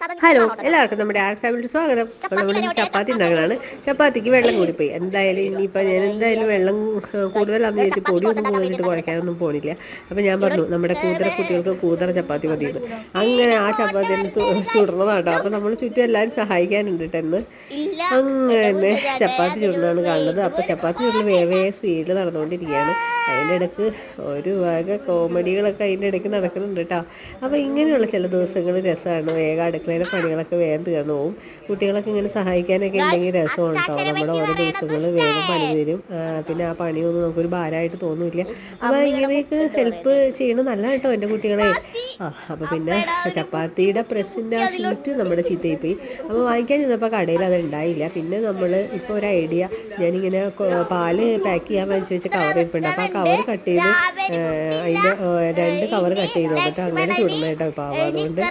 Hello എല്ലാവർക്കും നമ്മുടെ R family സ്വാഗതം. നമ്മൾ ചപ്പാത്തി ഉണ്ടാക്കണതാണ്. ചപ്പാത്തിക്ക് വെള്ളം കൂടിപ്പോയി. എന്തായാലും ഇനിയിപ്പോൾ ഞാൻ എന്തായാലും വെള്ളം കൂടുതലാണെന്ന് ചോദിച്ച് പൊടിയൊന്നും കൂടുതലിട്ട് കുഴക്കാനൊന്നും പോണില്ല. അപ്പോൾ ഞാൻ പറഞ്ഞു നമ്മുടെ കൂതറ കുട്ടികൾക്ക് കൂതറ ചപ്പാത്തി മതിയെന്ന്. അങ്ങനെ ആ ചപ്പാത്തി ചുടണതാട്ടോ. അപ്പോൾ നമ്മൾ ചുറ്റും എല്ലാവരും സഹായിക്കാനുണ്ട് കേട്ടെന്ന്. അങ്ങനെ ചപ്പാത്തി ചുടണതാണ് കാണുന്നത്. അപ്പോൾ ചപ്പാത്തി ചുടൽ വേവേ സ്പീഡിൽ നടന്നുകൊണ്ടിരിക്കുകയാണ്. അതിൻ്റെ ഇടയ്ക്ക് ഒരു വക കോമഡികളൊക്കെ അതിൻ്റെ ഇടയ്ക്ക് നടക്കുന്നുണ്ട് കേട്ടോ. അപ്പോൾ ഇങ്ങനെയുള്ള ചില ദിവസങ്ങൾ രസമാണ്. വേഗം അടുക്കളയിലെ പണികളൊക്കെ വേഗം തീർന്നു പോകും. കുട്ടികളൊക്കെ ഇങ്ങനെ സഹായിക്കാനൊക്കെ ഉണ്ടെങ്കിൽ രസമാണ് കേട്ടോ. നമ്മുടെ ഓരോ ദിവസങ്ങൾ വേഗം പണി തരും. പിന്നെ ആ പണിയൊന്നും നമുക്കൊരു ഭാരമായിട്ട് തോന്നില്ല. അപ്പോൾ ഇങ്ങനെയൊക്കെ ഹെൽപ്പ് ചെയ്യണം നല്ല കേട്ടോ എൻ്റെ കുട്ടികളെ. അപ്പോൾ പിന്നെ ചപ്പാത്തിയുടെ പ്രസ്സിൻ്റെ ആ ഷീറ്റ് നമ്മുടെ ചീത്തയിപ്പോയി. അപ്പോൾ വാങ്ങിക്കാൻ ചെന്നപ്പോൾ കടയിൽ അത് ഉണ്ടായില്ല. പിന്നെ നമ്മൾ ഇപ്പോൾ ഒരു ഐഡിയ, ഞാനിങ്ങനെ പാല് പാക്ക് ചെയ്യാൻ വാങ്ങിച്ചു വെച്ച കവർ ഇരിപ്പുണ്ട്. അപ്പോൾ ആ കവർ കട്ട് ചെയ്ത് അതിൻ്റെ 2 കവർ കട്ട് ചെയ്ത് വന്നിട്ട് അങ്ങനെ ചുടുന്ന കേട്ടോ പാവ. അതുകൊണ്ട്